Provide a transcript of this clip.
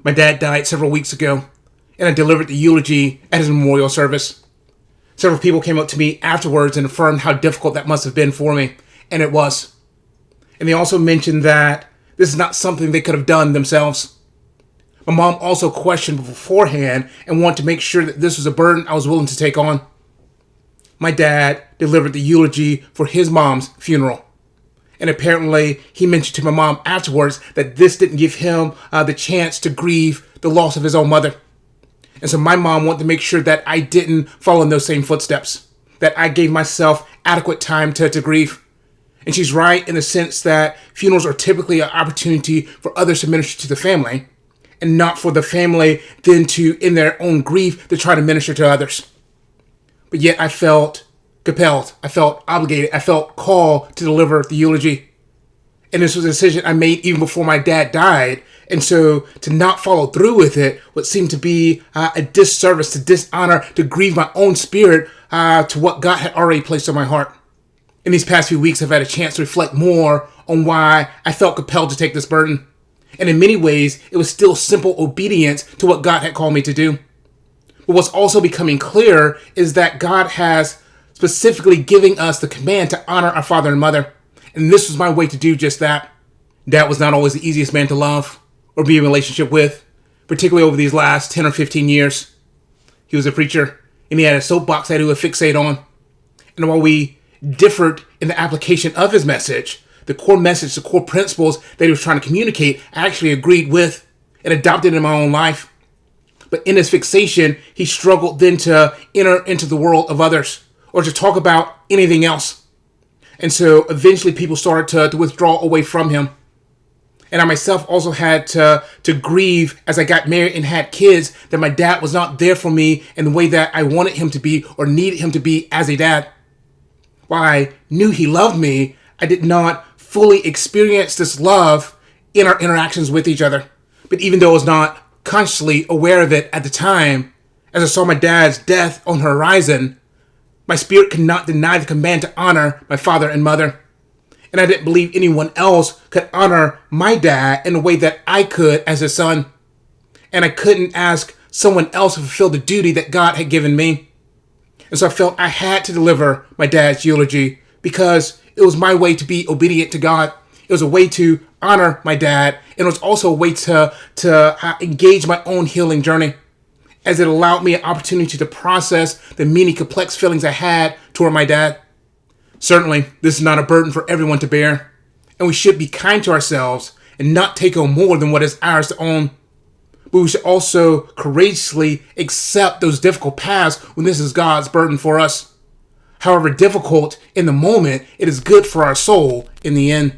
My dad died several weeks ago, and I delivered the eulogy at his memorial service. Several people came up to me afterwards and affirmed how difficult that must have been for me, and it was. And they also mentioned that this is not something they could have done themselves. My mom also questioned beforehand and wanted to make sure that this was a burden I was willing to take on. My dad delivered the eulogy for his mom's funeral. And apparently he mentioned to my mom afterwards that this didn't give him the chance to grieve the loss of his own mother. And so my mom wanted to make sure that I didn't follow in those same footsteps, that I gave myself adequate time to grieve. And she's right in the sense that funerals are typically an opportunity for others to minister to the family, and not for the family then to, in their own grief, to try to minister to others. But yet I felt compelled, I felt obligated, I felt called to deliver the eulogy. And this was a decision I made even before my dad died. And so to not follow through with it would seem to be a disservice, to dishonor, to grieve my own spirit to what God had already placed on my heart. In these past few weeks, I've had a chance to reflect more on why I felt compelled to take this burden. And in many ways, it was still simple obedience to what God had called me to do. But what's also becoming clear is that God has specifically giving us the command to honor our father and mother. And this was my way to do just that. Dad was not always the easiest man to love or be in a relationship with, particularly over these last 10 or 15 years. He was a preacher, and he had a soapbox that he would fixate on. And while we differed in the application of his message, the core message, the core principles that he was trying to communicate, I actually agreed with and adopted in my own life. But in his fixation, he struggled then to enter into the world of others or to talk about anything else. And so eventually people started to withdraw away from him. And I myself also had to grieve as I got married and had kids that my dad was not there for me in the way that I wanted him to be or needed him to be as a dad. While I knew he loved me, I did not fully experience this love in our interactions with each other. But even though I was not consciously aware of it at the time, as I saw my dad's death on the horizon, my spirit could not deny the command to honor my father and mother. And I didn't believe anyone else could honor my dad in a way that I could as his son. And I couldn't ask someone else to fulfill the duty that God had given me. And so I felt I had to deliver my dad's eulogy because it was my way to be obedient to God. It was a way to honor my dad. And it was also a way to engage my own healing journey, as it allowed me an opportunity to process the many complex feelings I had toward my dad. Certainly, this is not a burden for everyone to bear, and we should be kind to ourselves and not take on more than what is ours to own. But we should also courageously accept those difficult paths when this is God's burden for us. However difficult in the moment, it is good for our soul in the end.